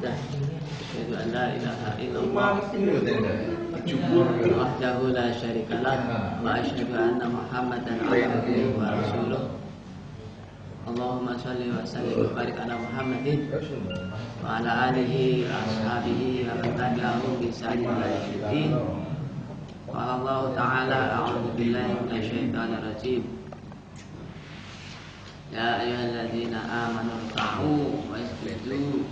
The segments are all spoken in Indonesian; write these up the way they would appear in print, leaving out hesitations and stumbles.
wahdah asyhadu an la ilaha illallah wahdahu la syarikalah wa asyhadu anna Muhammadan abduhu wa rasuluh. Allahumma shalli wa sallim wa barik ala Muhammadin wa ala alihi wa ashabihi wa man tabi'ahum bi ihsan ila yaumil. Qala Allah ta'ala a'udzu billahi minasy syaithanir rajim. Ya ayyuhalladzina amanu ruk'u wasjudu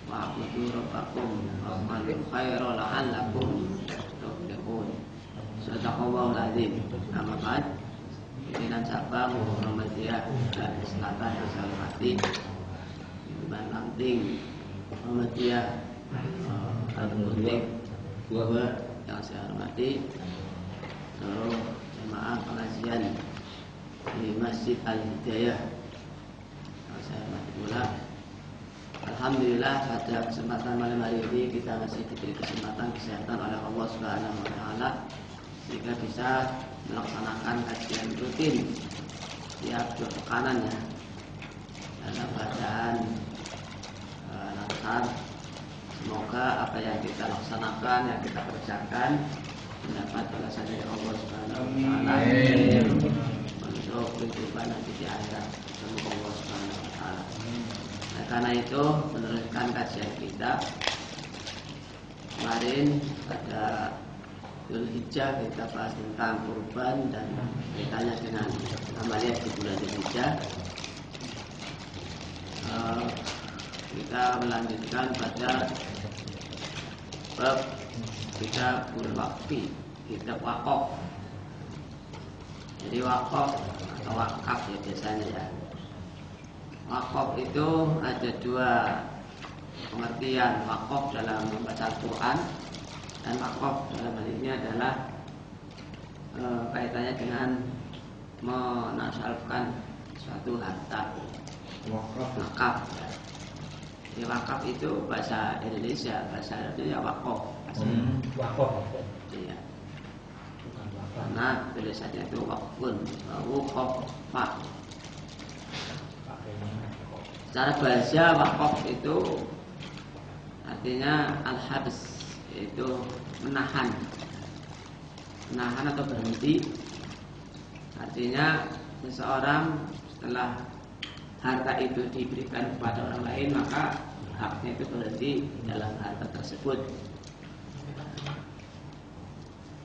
wa'budu rabbakum wa'malul khaira la'allakum tuflihun. Shadaqallahul azim. Amma ba'd. Pimpinan Cabang Muhammadiyah dan Selatan yang saya hormati, Pimpinan Lanting Muhammadiyah Al-Mutik yang saya hormati, seluruh jemaah pengajian di Masjid Al-Hidayah yang saya hormati pula. Alhamdulillah pada kesempatan malam hari ini kita masih diberi kesempatan kesehatan oleh Allah Subhanahu wa taala sehingga bisa melaksanakan kajian rutin tiap 2 pekan ya, dalam bacaan lancar. Semoga apa yang kita laksanakan, yang kita kerjakan mendapat balasan dari Allah Subhanahu wa taala untuk kehidupan nanti di akhirat. Semoga Allah Subhanahu wa taala. Nah, karena itu meneruskan kajian kita kemarin pada Dzulhijjah kita bahas tentang kurban dan kaitannya dengan amaliyah di bulan Dzulhijjah. Kita melanjutkan pada bab kitabul waqfi, kitab wakaf. Jadi wakaf atau wakaf ya biasanya ya. Wakaf itu ada 2 pengertian, wakaf dalam membaca Al-Quran dan wakaf dalam hal ini adalah kaitannya dengan menasabkan suatu harta. Wakaf. Jadi wakaf itu bahasa Indonesia, bahasa Arabnya wakaf. Wakaf. Iya. Karena tulisannya itu wakfun, wakaf. Secara bahasa wakaf itu artinya al-habs, yaitu menahan atau berhenti. Artinya seseorang setelah harta itu diberikan kepada orang lain maka haknya itu berhenti dalam harta tersebut.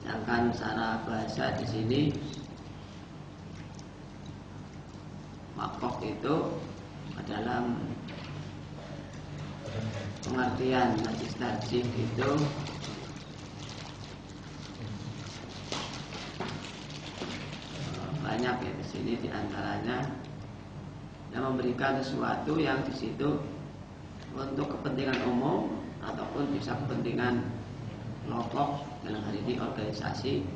Sedangkan secara bahasa di sini wakaf itu dalam pengertian najis tarjih itu banyak ya di sini, diantaranya yang memberikan sesuatu yang di situ untuk kepentingan umum ataupun bisa kepentingan kelompok, dalam hal ini organisasi,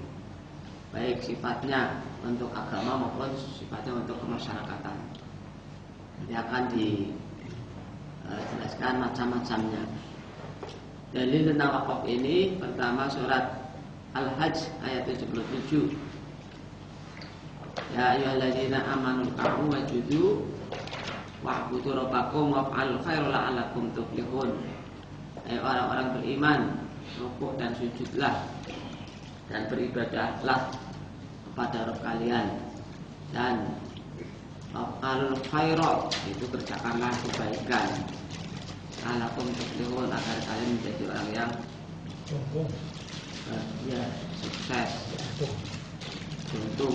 baik sifatnya untuk agama maupun sifatnya untuk kemasyarakatan. Jadi akan dijelaskan macam-macamnya. Dalil tentang wakaf ini pertama surat Al-Hajj ayat 77. Ya ayyuhalladzina amanu ruk'u wasjudu wa'budu rabbakum waf'alul khaira la'allakum tuflihun. Hai orang-orang beriman, rukuk dan sujudlah dan beribadahlah kepada Rabb kalian, dan waf'alul khaira, itu kerjakanlah kebaikan, la'allakum tuflihun, agar kalian menjadi orang yang sukses, untung.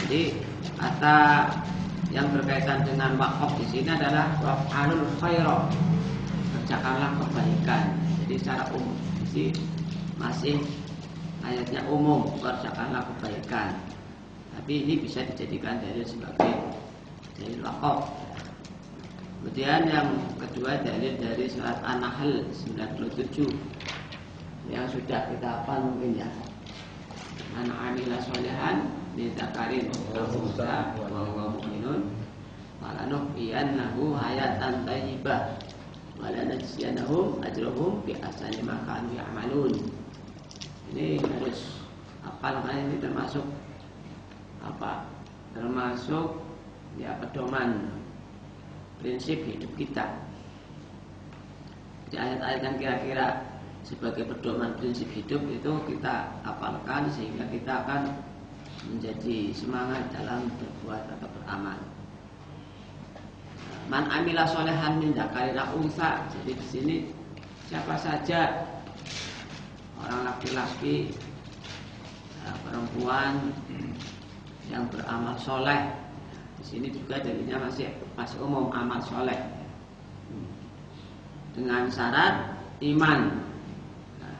Jadi kata yang berkaitan dengan wakaf di sini adalah waf'alul khaira, kerjakanlah kebaikan. Jadi secara umum sih masih ayatnya umum, kerjakanlah kebaikan. Tapi ini bisa dijadikan dalil sebagai dalil wakaf. Kemudian yang kedua dalil dari surat An-Nahl 97 yang sudah kita hafal mungkin ya. Man 'amila sholihan min dzakarin aw unsa wa huwa mu'minun falanuhyiyannahu hayatan thayyibah wa lanajziyannahum ajrahum bi ahsani ma kanu ya'malun. Ini harus hafal, karena ini termasuk apa? Termasuk ya pedoman prinsip hidup kita. Di ayat-ayat yang kira-kira sebagai pedoman prinsip hidup itu kita hafalkan sehingga kita akan menjadi semangat dalam berbuat atau beramal. Man amila solehan min dzakarin aw unsa. Jadi di sini siapa saja orang laki-laki, perempuan yang beramal soleh. Di sini juga dalilnya masih umum amal soleh dengan syarat iman. Nah,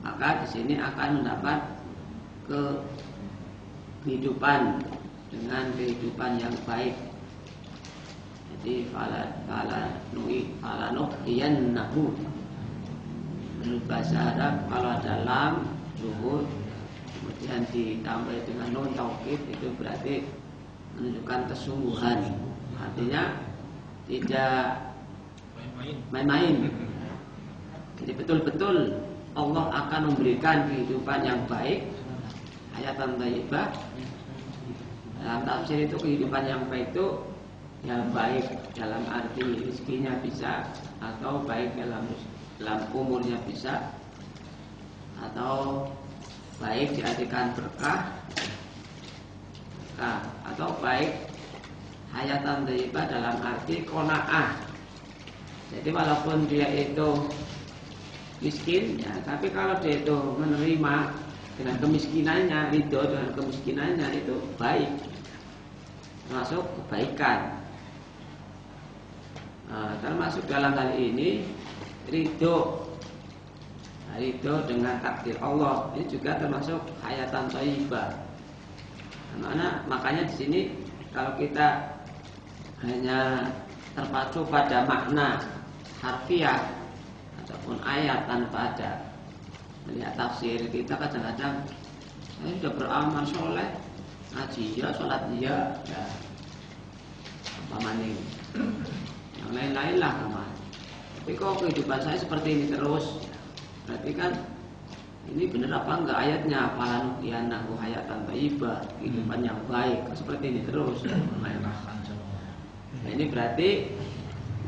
maka di sini akan mendapat kehidupan dengan kehidupan yang baik. Jadi fala nuhyiyannahu. Menurut bahasa Arab kalau dalam zuhud kemudian ditambah dengan nun taukid itu berarti menunjukkan kesungguhan. Artinya tidak main-main. Jadi betul-betul Allah akan memberikan kehidupan yang baik. Hayatan thayyibah. Dalam tafsir itu kehidupan yang baik itu yang baik dalam arti rezekinya bisa, atau baik dalam umurnya bisa, atau baik diartikan berkah, atau baik hayatan thayyibah dalam arti qanaah. Jadi walaupun dia itu miskin ya, tapi kalau dia itu menerima dengan kemiskinannya, ridho dengan kemiskinannya, itu baik, termasuk kebaikan. Termasuk dalam hal ini ridho dengan takdir Allah ini juga termasuk hayatan thayyibah. Makanya di sini kalau kita hanya terpacu pada makna harfiah ataupun ayat tanpa ada melihat tafsir, kita kadang-kadang saya sudah beramal soleh, ngaji ya, sholat ya, apa maning yang lain-lain lah kawan. Tapi kok kehidupan saya seperti ini terus, berarti kan ini benar apa enggak ayatnya? Fala nuhyiyannahu hayatan thayyibah, kehidupan yang baik seperti ini terus. Nah, ini berarti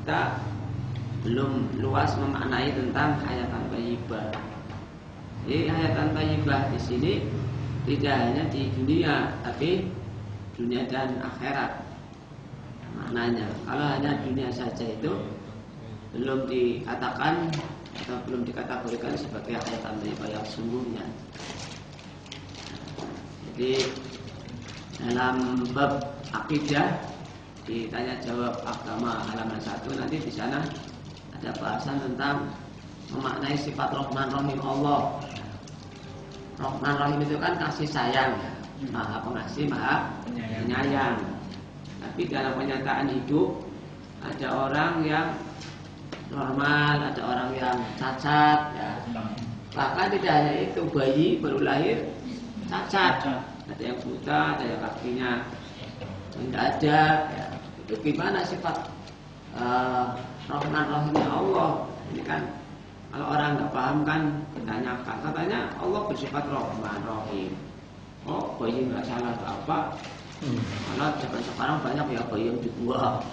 kita belum luas memaknai tentang hayatan thayyibah. Jadi hayatan thayyibah di sini tidak hanya di dunia, tapi dunia dan akhirat. Maknanya, kalau hanya dunia saja itu belum dikatakan atau belum dikategorikan sebagai hayatan thayyibah yang sungguhnya. Jadi dalam bab akidah ditanya jawab agama halaman 1 nanti di sana ada bahasan tentang memaknai sifat Rahman Rahim Allah. Rahman Rahim itu kan kasih sayang, Maha Pengasih, Maha Penyayang. Tapi dalam kenyataan hidup ada orang yang normal, ada orang yang cacat, ya. Bahkan tidak hanya itu, bayi baru lahir cacat, ada yang buta, ada yang kakinya tidak ada. Ya. Itu gimana sifat Rahman Rahimnya Allah? Ini kan kalau orang nggak paham kan ditanyakan, katanya Allah bersifat Rahman Rahim. Oh, bayi nggak salah atau apa? Karena zaman sekarang banyak ya bayi yang dibuang,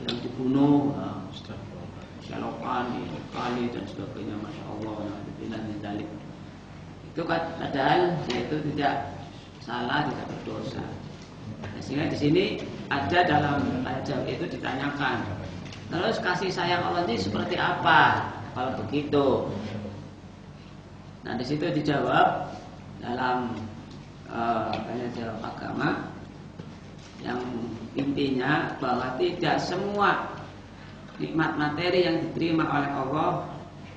yang dibunuh, selokan, kali dan sebagainya, masya Allah. Itu kan padahal itu tidak salah, tidak berdosa. Nah, sehingga di sini ada dalam ayat itu ditanyakan, terus kasih sayang Allah ini seperti apa? Kalau begitu, nah di situ dijawab dalam tanya jawab agama yang intinya bahwa tidak semua nikmat materi yang diterima oleh Allah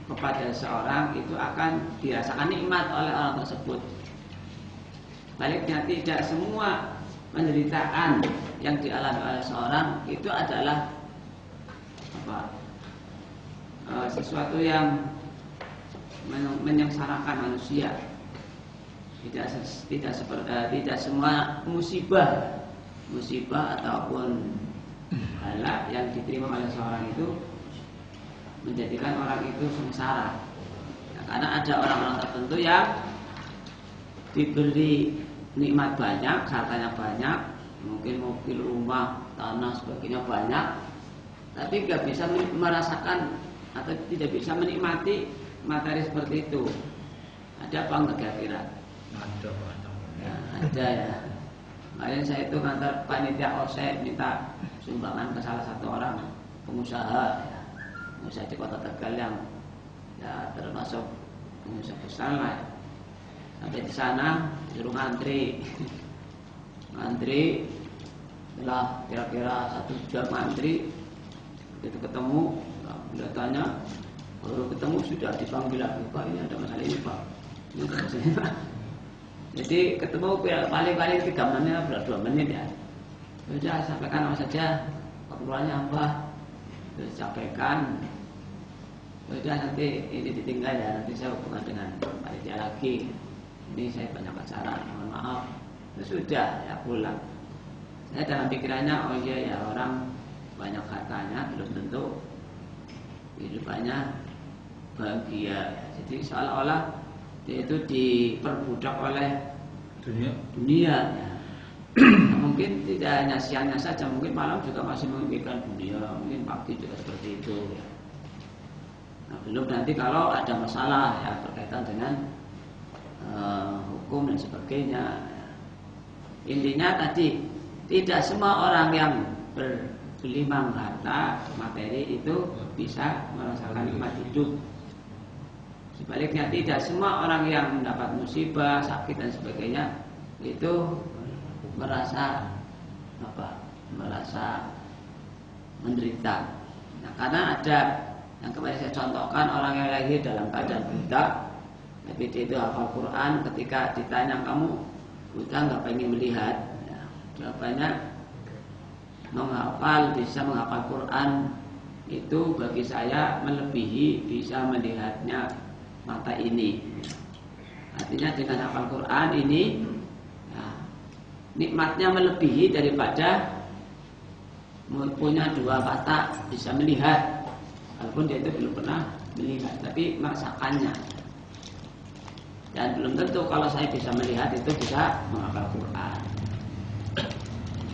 kepada seorang itu akan dirasakan nikmat oleh orang tersebut. Baliknya tidak semua penderitaan yang dialami oleh seorang itu adalah sesuatu yang menyengsarakan manusia. Tidak semua musibah ataupun bala yang diterima oleh seorang itu menjadikan orang itu sengsara. Ya, karena ada orang-orang tertentu yang diberi nikmat banyak, hartanya banyak, mungkin mobil, rumah tanah sebagainya banyak, tapi nggak bisa merasakan atau tidak bisa menikmati materi seperti itu. Ada apa enggak kira-kira? Ada. Ya, ada ya. Kemarin saya itu kantor panitia OSE minta sumbangan ke salah satu orang pengusaha, ya, pengusaha di Kota Tegal yang ya termasuk pengusaha besar lah. Sampai di sana disuruh ngantri setelah kira-kira 1 jam ngantri, begitu ketemu, beliau tanya, baru ketemu sudah dipanggil lagi, Pak ini ada masalah ini Pak. Ini ada masalah ini, Pak. Jadi ketemu paling-paling 3 menit atau 2 menit ya. Sudah sampaikan apa saja, keperluannya apa, terus sampaikan. Sudah nanti ini ditinggal ya, nanti saya hubungan dengan panitia lagi. Ini saya banyak acara, mohon maaf. Sudah ya pulang. Saya dalam pikirannya, oh iya ya, orang banyak hartanya belum tentu hidupannya bahagia. Jadi seolah-olah dia itu diperbudak oleh dunia ya. Mungkin tidak hanya siangnya saja, mungkin malam juga masih memikirkan dunia, mungkin pagi juga seperti itu ya. Nah, belum nanti kalau ada masalah ya berkaitan dengan hukum dan sebagainya. Intinya tadi, tidak semua orang yang bergelimang harta materi itu bisa merasakan nikmat hidup. Sebaliknya, tidak semua orang yang mendapat musibah, sakit dan sebagainya itu merasa menderita. Nah, karena ada yang kemarin saya contohkan, orang yang lahir dalam keadaan buta, tapi dia itu hafal Quran. Ketika ditanya, kamu buta nggak pengen melihat? Ya, jawabannya, bisa menghafal Quran itu bagi saya melebihi bisa melihatnya mata ini. Artinya dengan hafal Quran ini ya, nikmatnya melebihi daripada punya 2 mata bisa melihat, walaupun dia itu belum pernah melihat, tapi merasakannya. Dan belum tentu kalau saya bisa melihat itu bisa menghafal Quran.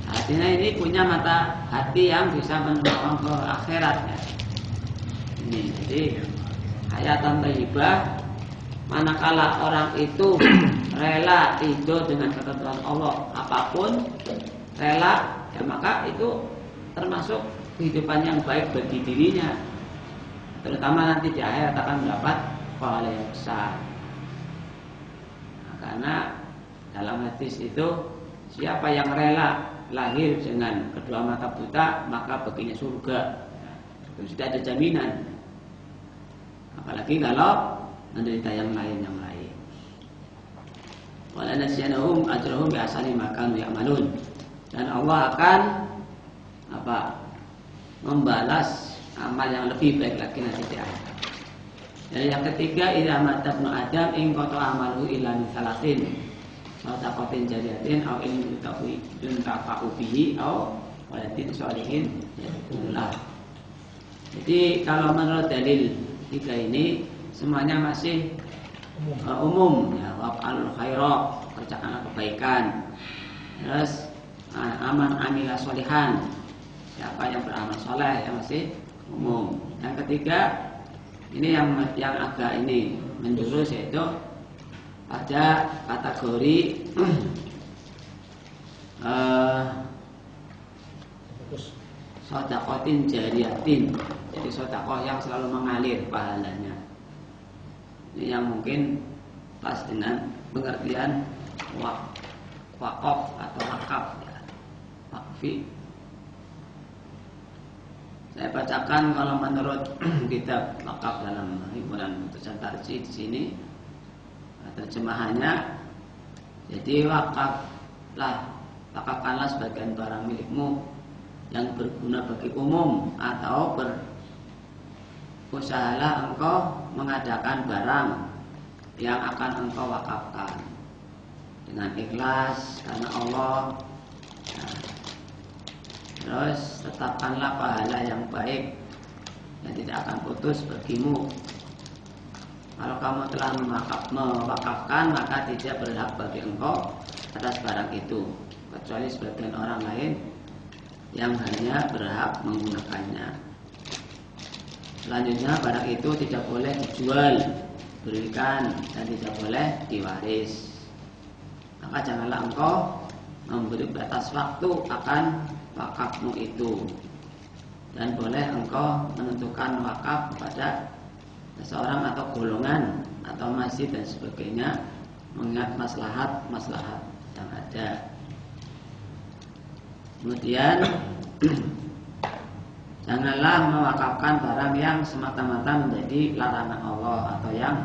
Artinya ini punya mata hati yang bisa menolong ke akhirat ya. Ini jadi hayatan thayyibah, manakala orang itu rela ridho dengan ketentuan Allah apapun, rela ya, maka itu termasuk kehidupan yang baik bagi dirinya. Terutama nanti di akhirat akan mendapat pahala yang besar. Nah, karena dalam hadis itu, siapa yang rela lahir dengan kedua mata buta, maka baginya surga. Itu sudah ada jaminan. Apalagi kalau menderita yang lain. Wala nasyanahum ajrahum bi ahsani ma kanu ya'malun. Dan Allah akan membalas amal yang lebih baik lagi nanti di akhirat. Dan yang ketiga, idza mata ibnu adam in qata amalu illa min salatin. Sadaqatin jariyatin au ilmin yuntafa'u bihi au waladin sholihin yadullah. Jadi kalau menurut dalil 3 ini semuanya masih umum ya, waf'alul khaira, kerjakanlah kebaikan. Terus aman amila sholihan, siapa yang beramal soleh, yang masih umum. Yang ketiga, ini yang agak ini menjurus, yaitu pada kategori sedaqatin jariyatin. Jadi sedaqah yang selalu mengalir pahalanya. Ini yang mungkin pas dengan pengertian wakaf atau wakaf ya. Wakfi. Saya bacakan kalau menurut kitab wakaf dalam himpunan putusan tarjih di sini, terjemahannya, jadi wakafkanlah sebagian barang milikmu yang berguna bagi umum, atau berusahalah engkau mengadakan barang yang akan engkau wakafkan dengan ikhlas karena Allah. Nah, terus tetapkanlah pahala yang baik yang tidak akan putus bagimu. Kalau kamu telah mewakafkan, maka tidak berhak bagi engkau atas barang itu, kecuali sebagian orang lain yang hanya berhak menggunakannya. Selanjutnya barang itu tidak boleh dijual, diberikan, dan tidak boleh diwaris. Maka janganlah engkau memberi batas waktu akan wakafmu itu, dan boleh engkau menentukan wakaf kepada seseorang atau golongan atau masjid dan sebagainya, mengingat maslahat yang ada. Kemudian janganlah mewakafkan barang yang semata-mata menjadi larangan Allah atau yang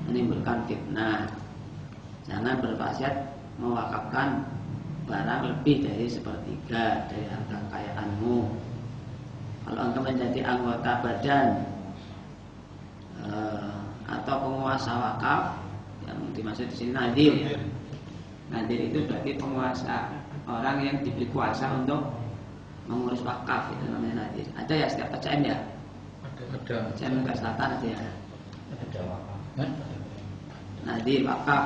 menimbulkan fitnah. Jangan bermaksud mewakafkan barang lebih dari sepertiga dari harta kekayaanmu. Kalau engkau menjadi anggota badan atau penguasa wakaf, yang dimaksud di sini nadir, ya. Nadir itu berarti penguasa, orang yang diberi kuasa untuk mengurus wakaf, itu namanya nadir. Ada ya setiap PCM ya? Ada. PCM Negara Selatan ada ya? Ada wakaf. Nadir wakaf.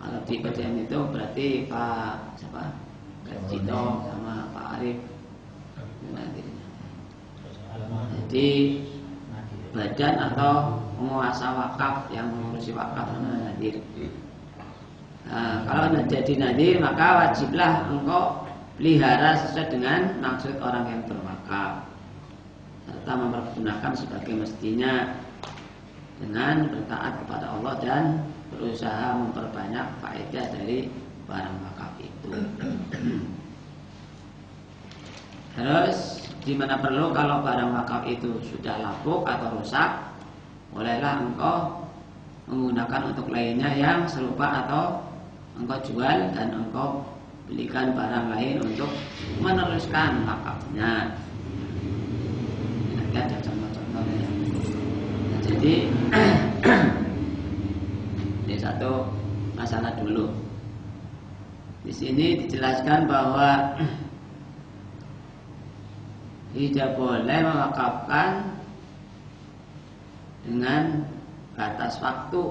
Kalau di PCM itu berarti Pak siapa? Pak Cito sama Pak Arif. Nadirnya. Jadi badan atau penguasa wakaf yang mengurusi wakaf namanya nadir. Nah, kalau jadi nadir maka wajiblah engkau pelihara sesuai dengan maksud orang yang berwakaf, serta mempergunakan sebagai mestinya dengan bertaat kepada Allah dan berusaha memperbanyak faedah dari barang wakaf itu. Terus di mana perlu kalau barang wakaf itu sudah lapuk atau rusak, bolehlah engkau menggunakan untuk lainnya yang serupa atau engkau jual dan engkau belikan barang lain untuk meneruskan wakafnya. Nanti ada contoh-contohnya. Nah, jadi ini satu masalah dulu. Di sini dijelaskan bahwa tidak boleh mewakafkan dengan batas waktu.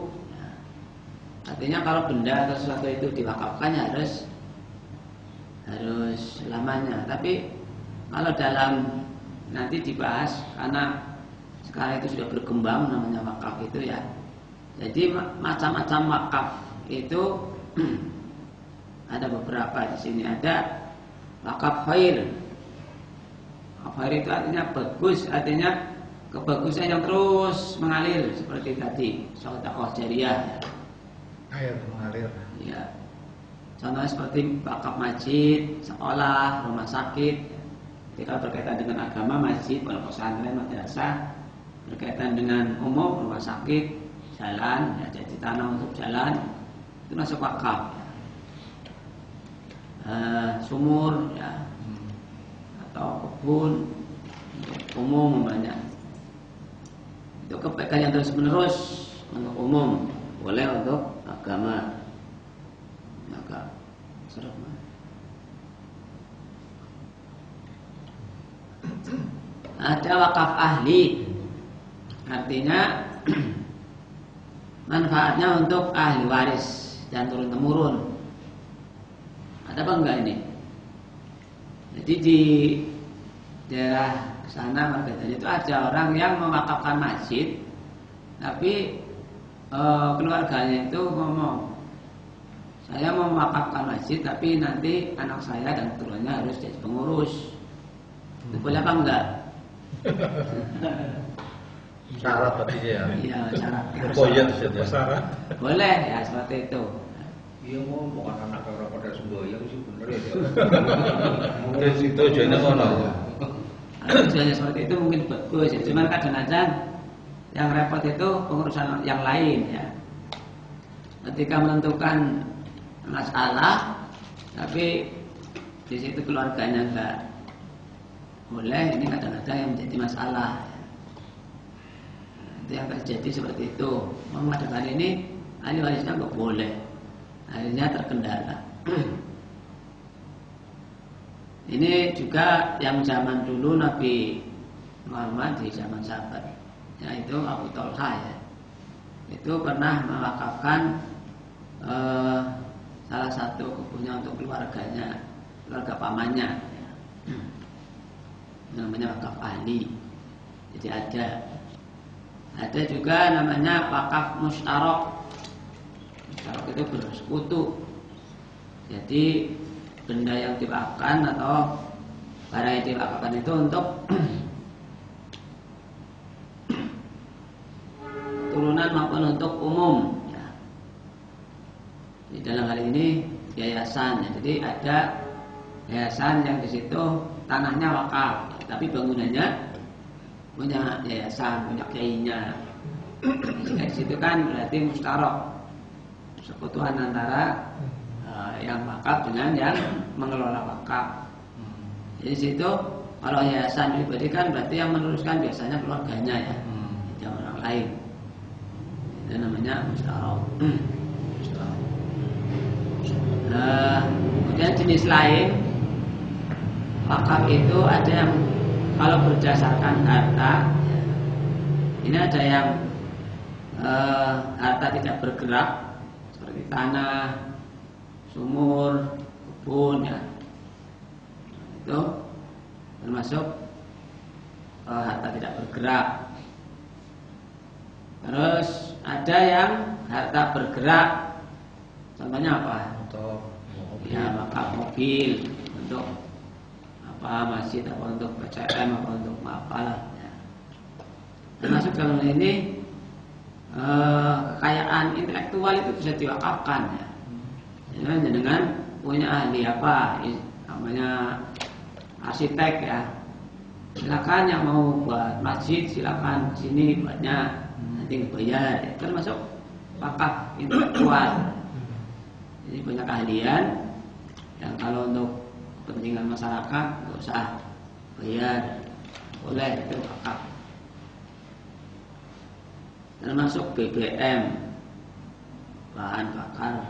Artinya kalau benda atau sesuatu itu diwakafkan harus lamanya. Tapi kalau dalam nanti dibahas, karena sekarang itu sudah berkembang namanya wakaf itu ya. Jadi macam-macam wakaf itu ada beberapa di sini. Ada wakaf khair. Wakaf khair itu artinya bagus, artinya kebagusan yang terus mengalir seperti tadi sedekah jariyah. Air mengalir. Ya. Contohnya seperti wakaf masjid, sekolah, rumah sakit. Jika berkaitan dengan agama, masjid, pondok pesantren, madrasah. Berkaitan dengan umum, rumah sakit, jalan, ya, jadi tanah untuk jalan, itu masuk wakaf. Sumur, ya, atau kebun umum banyak. Itu kebaikan yang terus menerus untuk umum, boleh untuk agama. Maka surat mana? Ada wakaf ahli, artinya manfaatnya untuk ahli waris dan turun temurun. Ada apa enggak ini? Jadi di daerah sana Margadan itu ada orang yang mewakafkan masjid, tapi keluarganya itu ngomong, saya mau mewakafkan masjid, tapi nanti anak saya dan keturunannya harus jadi pengurus. Itu boleh apa enggak? Syarat tadi ya. Iya, syarat. Syarat. Boleh ya seperti itu. Iya mau bukan anak orang pada semboyan sih bener ya. Mungkin itu tujuannya mana? Tujuannya seperti itu mungkin bagus ya. Cuman kadang-kadang yang repot itu pengurusan yang lain ya. Ketika menentukan masalah, tapi di situ keluarganya enggak boleh, ini kadang-kadang yang menjadi masalah. Itu yang terjadi seperti itu. Mengadakan ini ahli warisnya enggak boleh. Akhirnya terkendala. Ini juga yang zaman dulu Nabi Muhammad di zaman sahabat, yaitu Abu Thalha ya. Itu pernah mewakafkan salah satu kebunnya untuk keluarganya. keluarga pamannya. Namanya wakaf ahli. Jadi ada juga namanya wakaf musyarak. Musyarak itu bersekutu. Jadi benda yang diwakafkan atau barang yang diwakafkan itu untuk turunan maupun untuk umum. Ya. Di dalam hal ini yayasan. Jadi ada yayasan yang di situ tanahnya wakaf, tapi bangunannya punya yayasan, punya kiainya. Jika di situ kan berarti musyarak, persekutuan antara yang wakaf dengan yang mengelola wakaf. Jadi di situ kalau yayasan pribadi kan berarti yang meneruskan biasanya keluarganya ya, tidak orang lain. Itu namanya musyarak. Kemudian jenis lain wakaf itu ada yang kalau berdasarkan harta, ini ada yang harta tidak bergerak seperti tanah, sumur, kebun ya, itu termasuk harta tidak bergerak. Terus ada yang harta bergerak, contohnya apa? Ya wakaf mobil untuk masjid, apa untuk PCM, apa untuk apalah ya. Termasuk dalam ini kekayaan intelektual itu bisa diwakafkan ya. Dengan punya ahli apa namanya arsitek ya, silakan yang mau buat masjid silakan kesini buatnya, nanti bayar ya. Termasuk wakaf intelektual. Jadi punya keahlian yang kalau untuk kepentingan masyarakat nggak usah bayar, boleh, itu wakaf. Termasuk BBM, bahan bakar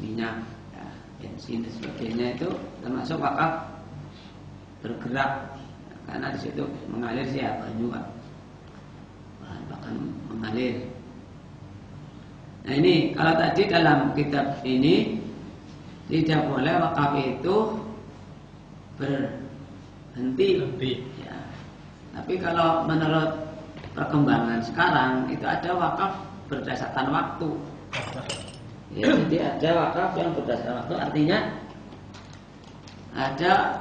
minyak, ya, bensin dan sebagainya, itu termasuk wakaf bergerak ya, karena di situ mengalir siapa juga bahan bakar mengalir. Nah ini kalau tadi dalam kitab ini tidak boleh wakaf itu berhenti. Ya. Tapi kalau menurut perkembangan sekarang itu ada wakaf berdasarkan waktu. Ya, jadi ada wakaf yang berdasarkan waktu, artinya ada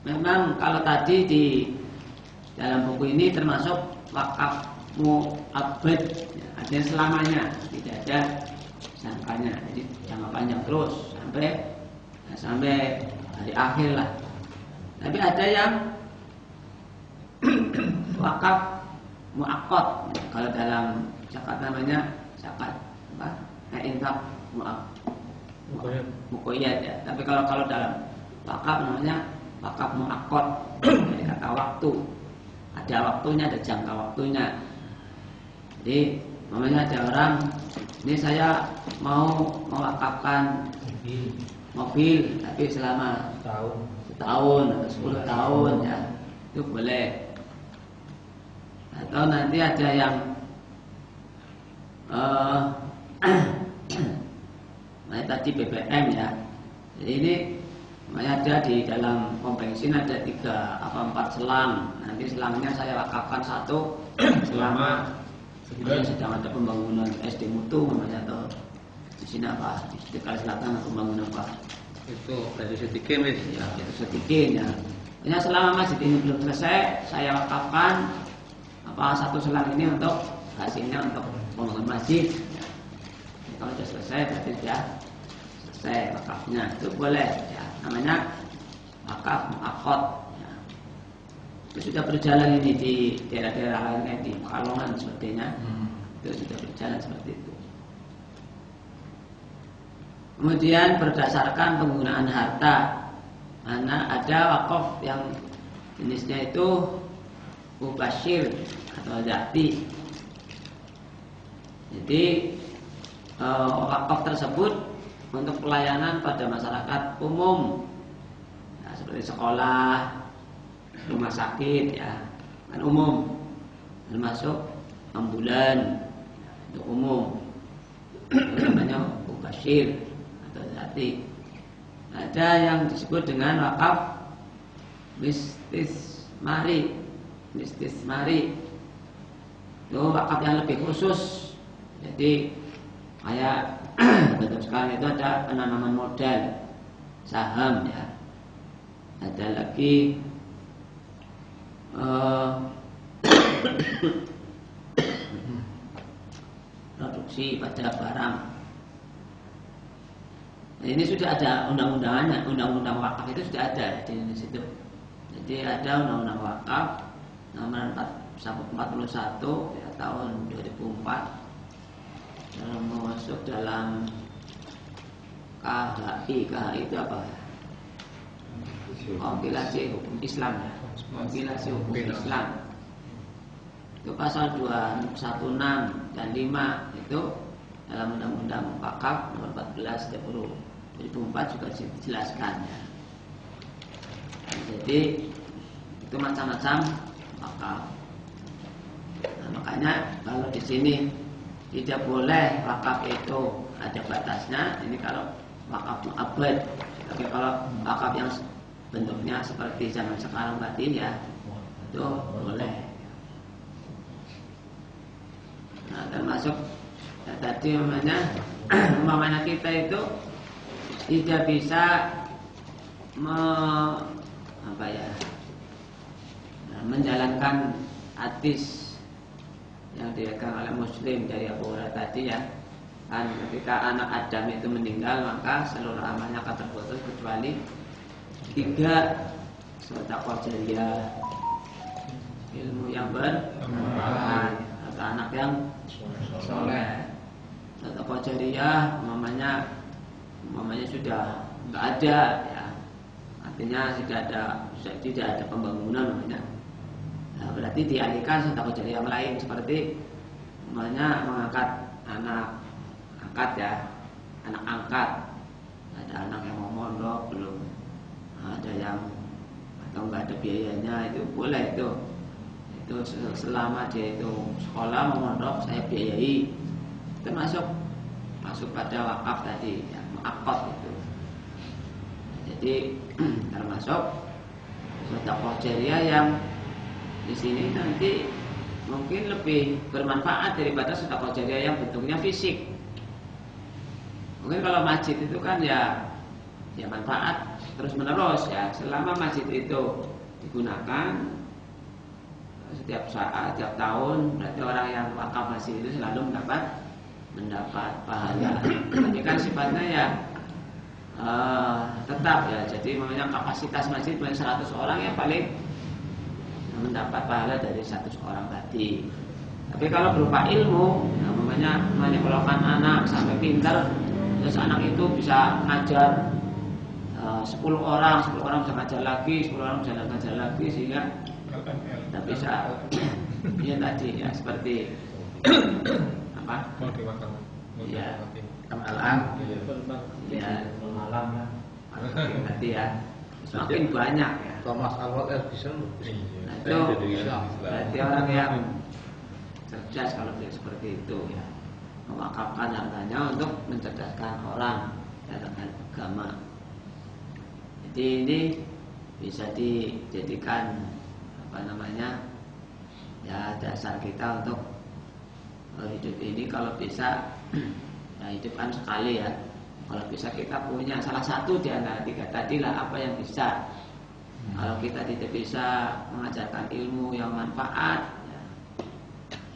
memang kalau tadi di dalam buku ini termasuk wakaf mu'abbad, ya, artinya selamanya, tidak ada jangkanya, jadi jangka panjang terus sampai hari akhir lah. Tapi ada yang wakaf mu'aqqad, kalau dalam zakat namanya zakat apa? Infak muqayyad ya. Tapi kalau dalam wakaf namanya wakaf mu'aqqad. Jadi kata waktu, ada waktunya, ada jangka waktunya. Jadi namanya ada orang, ini saya mau mewakafkan mobil tapi selama setahun atau 10 tahun ya, itu boleh. Atau nanti ada yang tadi BBM ya. Jadi ini ada di dalam pom bensin ada 4 selang. Nanti selangnya saya wakafkan satu selama sedang ada pembangunan SD Mutu namanya, atau di sini apa di Tegal Selatan pembangunan apa itu dari Sedikin ya, itu Sedikin ya. Hanya selama masjid ini belum selesai, saya wakafkan satu selang ini untuk hasilnya untuk pembangunan masjid ya. Kalau sudah selesai berarti sudah selesai wakafnya, itu boleh ya, namanya wakaf mu'aqqad ya. Itu sudah berjalan ini di daerah-daerah lain kayak di Pekalongan sebagainya. Itu sudah berjalan seperti itu. Kemudian berdasarkan penggunaan harta, mana ada wakaf yang jenisnya itu mubashir atau zati. Jadi wakaf tersebut untuk pelayanan pada masyarakat umum, nah, seperti sekolah, rumah sakit ya, kan umum, termasuk ambulan itu umum. Itu namanya mubashir atau zati. Ada yang disebut dengan wakaf istismari. Itu wakaf yang lebih khusus. Jadi kayak bentuk sekarang itu ada penanaman modal saham ya. Ada lagi produksi pada barang. Nah, ini sudah ada undang-undangannya, undang-undang wakaf itu sudah ada di Indonesia itu. Jadi ada undang-undang wakaf nomor 41 ya, tahun 2004 dalam masuk dalam KHI itu apa? Kompilasi hukum Islam ya. Kompilasi hukum Islam. Itu pasal 216 dan 5 itu dalam undang-undang wakaf nomor 14 2004 juga dijelaskan ya. Jadi itu macam-macam wakaf. Nah, makanya kalau di sini tidak boleh wakaf itu ada batasnya. Ini kalau wakaf mu'abbad. Tapi kalau wakaf yang bentuknya seperti zaman sekarang tadi ya, itu boleh. Nah, termasuk ya, tadi umpamanya kita itu tidak bisa menjalankan hadis yang diriwayatkan oleh Muslim dari Abu Hurairah tadi ya, kan ketika anak Adam itu meninggal maka seluruh amalnya akan terputus kecuali 3: sedekah jariyah, ilmu yang bermanfaat, atau anak yang soleh. Sedekah jariyah umpamanya sudah nggak ada ya, artinya tidak ada pembangunan namanya. Nah, berarti dialihkan sedekah jariyah yang lain seperti umpamanya mengangkat anak angkat. Ada anak yang mau mondok belum ada yang atau nggak ada biayanya, itu boleh itu selama dia itu sekolah mau mondok saya biayai, termasuk masuk pada wakaf tadi ya, mu'aqqad itu. Jadi termasuk sedekah jariyah yang di sini nanti mungkin lebih bermanfaat daripada sedekah jariyah yang bentuknya fisik. Mungkin kalau masjid itu kan ya manfaat terus menerus ya, selama masjid itu digunakan setiap saat, setiap tahun, berarti orang yang wakaf masjid itu selalu mendapat pahala. Tapi kan sifatnya ya tetap ya, jadi makanya kapasitas masjid paling 100 orang ya paling mendapat pahala dari 100 orang tadi. Tapi kalau berupa ilmu, namanya menyekolahkan anak sampai pintar, terus anak itu bisa ngajar 10 orang bisa ngajar lagi, 10 orang bisa ngajar lagi, sehingga tidak bisa ya tadi ya seperti apa? Ya, Al-an ya malam nanti ya semakin banyak ya. Thomas Alva Edison. Nah, itu berarti orang yang cerdas kalau dia seperti itu ya, mewakafkan hartanya untuk mencerdaskan orang dalam hal agama. Jadi ini bisa dijadikan ya dasar kita untuk hidup ini. Kalau bisa ya hidupkan sekali ya. Kalau bisa kita punya salah satu di antara 3 tadi lah, apa yang bisa. Kalau kita tidak bisa mengajarkan ilmu yang manfaat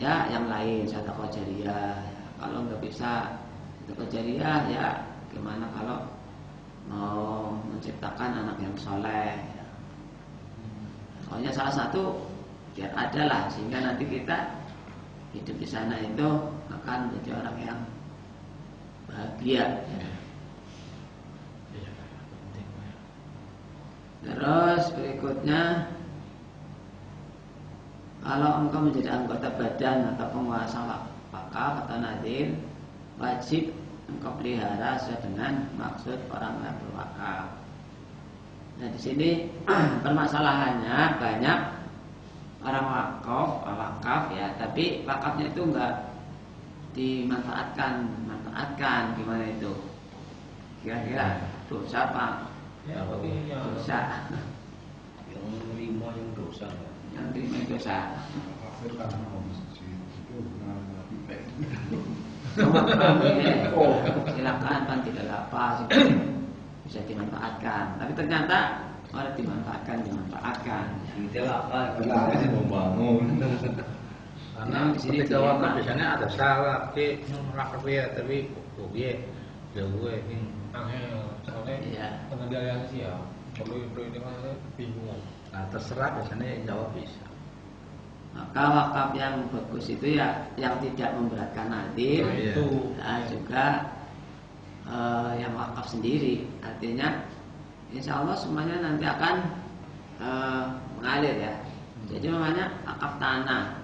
ya yang lain, sedekah jariyah ya. Kalau nggak bisa sedekah jariyah ya gimana kalau mau menciptakan anak yang soleh ya. Pokoknya salah satu biar ada lah, sehingga nanti kita hidup di sana itu akan menjadi orang yang bahagia ya. Terus berikutnya, kalau engkau menjadi anggota badan atau penguasa wakaf atau nadir, wajib engkau pelihara sesuai dengan maksud orang yang berwakaf. Nah di sini permasalahannya banyak orang wakaf ya, tapi wakafnya itu enggak dimanfaatkan. Gimana itu? Kira-kira dosa apa Ya, tapi yang dosa. yang lima yang dosa. Yang lima dosa. Kafir karena mau masjid itu nabi baik. Silakan kan tidak apa sih, bisa dimanfaatkan. Tapi ternyata orang dimanfaatkan. Kita apa? Kenapa sih mau bangun? Karena Yang di sini ketika dilema. wakaf biasanya ada salah, rakaf ya, tapi ya, jauh ini. Soalnya Iya. pengendalian sih ya perlu ini kan bingung. Nah terserah biasanya yang jawab bisa. Maka wakaf yang bagus itu ya yang tidak memberatkan nadir. Oh, iya. Itu Nah, juga yang wakaf sendiri, artinya insya Allah semuanya nanti akan mengalir ya. Jadi namanya wakaf tanah,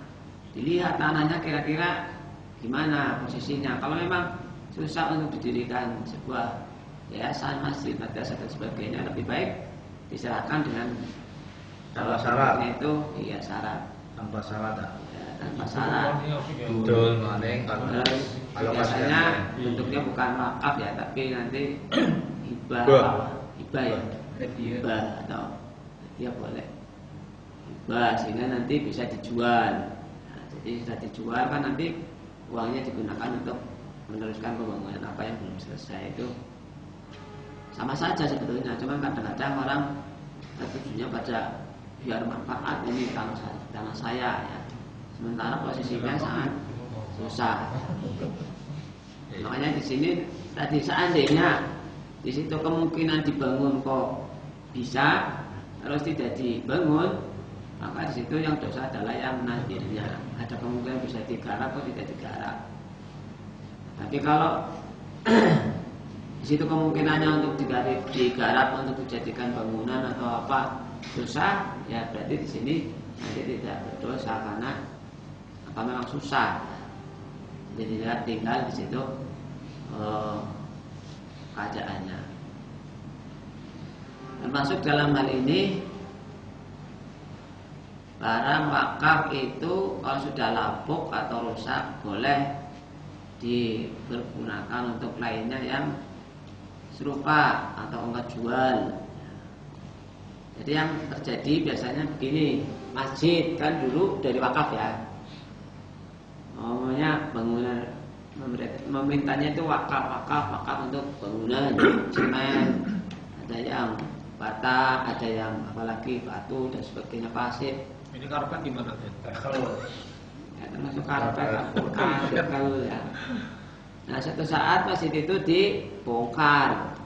dilihat tanahnya kira-kira gimana posisinya. Kalau memang susah untuk didirikan sebuah yayasan, masjid, madrasah dan sebagainya, lebih baik diserahkan dengan Tanpa syarat. itu iya syarat, Tanpa salah dah. ya, tanpa syarat. Betul, maling kalau Terus biasanya bentuknya bukan wakaf ya, tapi nanti hibah, hibah ya, hibah atau dia boleh hibah sehingga nanti bisa dijual. Nah, jadi sudah dijual kan nanti uangnya digunakan untuk meneruskan pembangunan apa yang belum selesai. Itu sama saja sebetulnya, cuma kadang-kadang orang tujuannya pada biar manfaat ini tanah saya ya. Sementara posisinya sangat susah. Makanya di sini tadi seandainya di situ kemungkinan dibangun kok bisa, terus tidak dibangun, maka di situ yang dosa adalah yang nadirnya. Ada kemungkinan bisa digarap atau tidak digarap. Tapi kalau di situ kemungkinannya untuk digarap untuk dijadikan bangunan atau apa dosa, ya berarti di sini nanti tidak berdosa karena apa memang susah. Jadi dia tinggal di situ keadaannya. Termasuk dalam hal ini barang wakaf itu kalau sudah lapuk atau rusak boleh dipergunakan untuk lainnya yang serupa atau enggak jual. Jadi yang terjadi biasanya begini, masjid kan dulu dari wakaf ya. Namanya bangunan memintanya itu wakaf untuk bangunan semen, ada yang bata, ada yang apalagi batu dan sebagainya, pasir. Ini karpet gimana? Kalau Ya, termasuk karpet, kalau ya. Nah, suatu saat masjid itu dibongkar.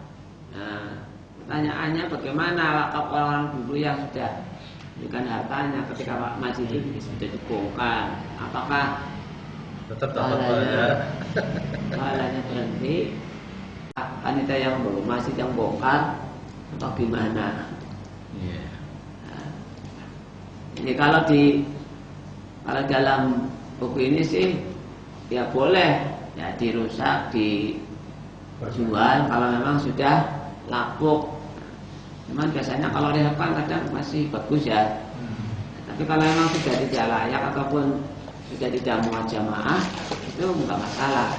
Nah, pertanyaannya bagaimana wakaf orang dulu yang sudah berikan hartanya ketika masjid itu sudah dibongkar? Apakah tetap dapat pahalanya berhenti? Panitia yang masjid yang bongkar atau gimana? Iya. Nah, ini kalau dalam buku ini sih ya boleh ya dirusak, dijual kalau memang sudah lapuk. Cuman biasanya kalau dilakukan kadang masih bagus ya. Tapi kalau memang sudah tidak layak ataupun sudah tidak muat jamaah, itu enggak masalah.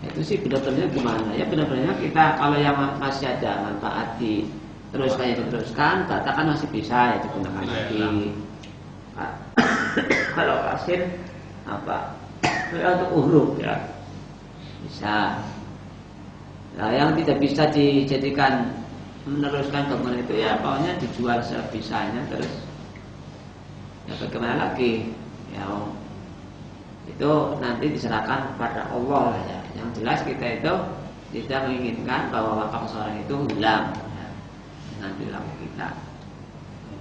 Itu sih benar-benar gimana? Ya benar-benar kita kalau yang masih ada manfaat diteruskan, katakan masih bisa ya digunakan lagi. Kalau pasir apa? Ya, untuk uruk ya bisa. Nah, yang tidak bisa dijadikan meneruskan bangunan itu ya pokoknya dijual sebisanya, terus ya bagaimana lagi? Ya itu nanti diserahkan kepada Allah ya. Yang jelas kita itu tidak menginginkan bahwa wakaf seorang itu hilang ya, dengan perilaku kita.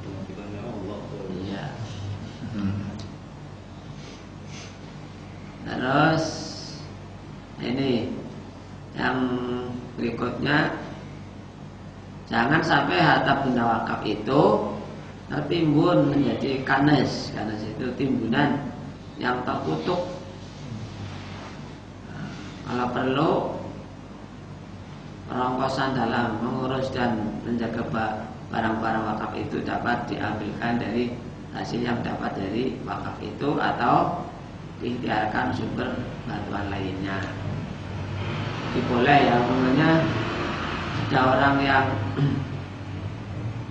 otomatiknya Allah. Iya. Terus ini yang berikutnya, jangan sampai harta benda wakaf itu tertimbun menjadi kanes. Kanes itu timbunan yang terkutuk. Nah, kalau perlu perongkosan dalam mengurus dan menjaga barang-barang wakaf itu dapat diambilkan dari hasil yang dapat dari wakaf itu atau diikhtiarkan sumber bantuan lainnya. Jadi boleh ya, namanya ada orang yang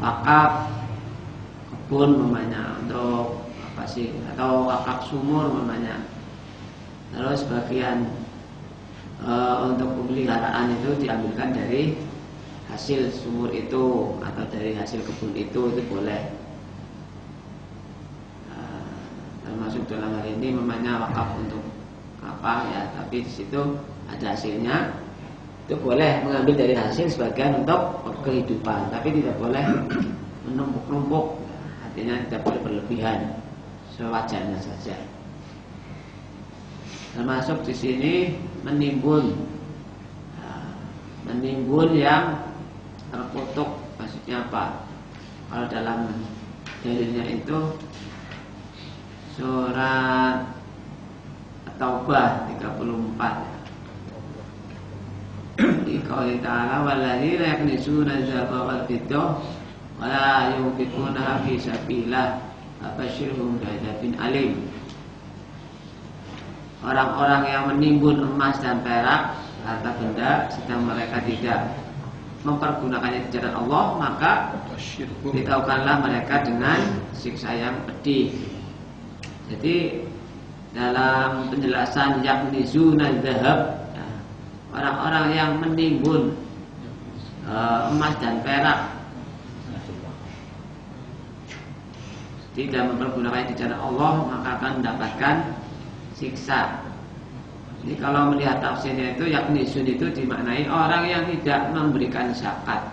wakaf kebun umpamanya untuk apa sih, atau wakaf sumur umpamanya, terus bagian untuk pemeliharaan itu diambilkan dari hasil sumur itu atau dari hasil kebun itu boleh. Termasuk dalam hal ini memangnya wakaf untuk apa ya, tapi di situ ada hasilnya, itu boleh mengambil dari hasil sebagian untuk kehidupan, tapi tidak boleh menumpuk-numpuk, artinya tidak boleh berlebihan, sewajarnya saja. Termasuk di sini menimbun yang terkutuk, maksudnya apa? Kalau dalam dalilnya itu surat At-Taubah 34. Di qauli ta'ala walladzina yaknizuna dzahaba wal fiddah wa la yunfiquna fi sabilillah fabashshirhum bi'adzabin alim. Orang-orang yang menimbun emas dan perak, harta benda, sedang mereka tidak mempergunakannya di jalan Allah, maka beritahukanlah mereka dengan siksa yang pedih. Jadi dalam penjelasan yaknizuna dzahab, orang-orang yang menimbun emas dan perak, tidak mempergunakannya di jalan Allah, maka akan mendapatkan siksa. Jadi kalau melihat tafsirnya itu yaknizun itu dimaknai orang yang tidak memberikan zakat.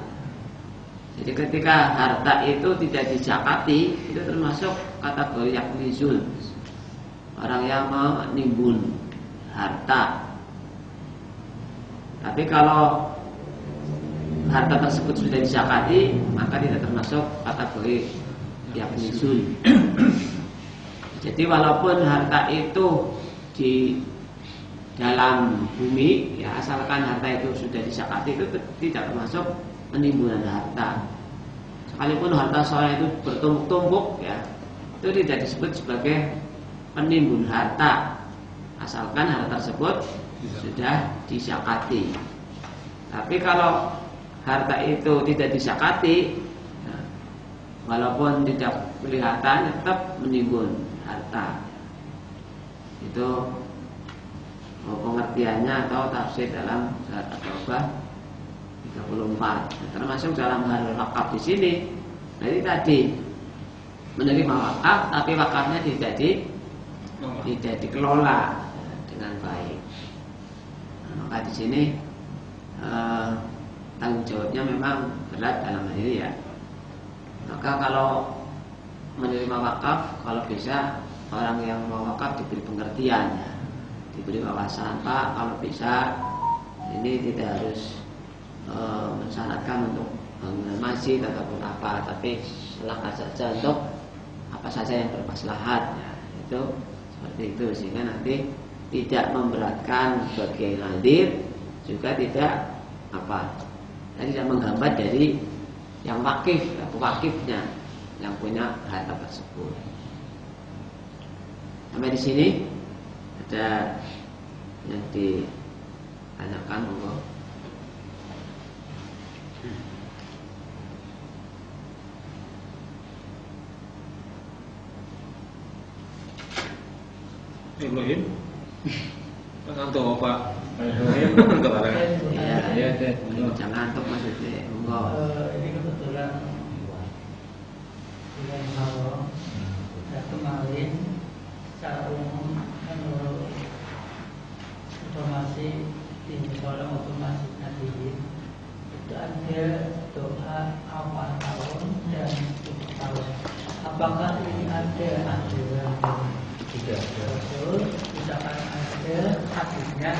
Jadi ketika harta itu tidak dizakati, itu termasuk kategori yaknizun, orang yang menimbun harta. Tapi kalau harta tersebut sudah dizakati, maka tidak termasuk kategori yaknizun. Jadi walaupun harta itu di dalam bumi, ya asalkan harta itu sudah dizakati, itu tidak termasuk penimbunan harta. Sekalipun harta seorang itu bertumpuk-tumpuk, ya itu tidak disebut sebagai penimbun harta, asalkan harta tersebut sudah dizakati. Tapi kalau harta itu tidak dizakati, ya, walaupun tidak kelihatan, tetap menimbun harta. Itu pengertiannya atau tafsir dalam surat At-Taubah 34. Termasuk dalam hal wakaf di sini. Jadi tadi menerima wakaf, tapi wakafnya tidak dikelola dengan baik. Nah, maka di sini tanggung jawabnya memang berat dalam hal ini ya. Maka kalau menerima wakaf, kalau bisa orang yang mau wakaf diberi pengertian ya, diberi wawasan, Pak, kalau bisa ini tidak harus mensyaratkan untuk bangunan masjid ataupun apa, tapi silakan saja untuk apa saja yang bermaslahat ya, itu seperti itu, sehingga nanti tidak memberatkan bagi hadir, juga tidak tidak menghambat dari yang wakifnya yang punya harta tersebut. Sampai di sini ada yang ditanyakan, monggo. Ibrahim, ngantuk Pak. Ya, jangan ngantuk maksudnya, monggo. Ini kebetulan bulan Muharram dan kemarin secara umum menurut informasi di musola maupun masjid Nahdliyin itu ada doa awal tahun dan tutup tahun. Apakah ini ada aturan? Tidak. Betul. Misalkan ada hadisnya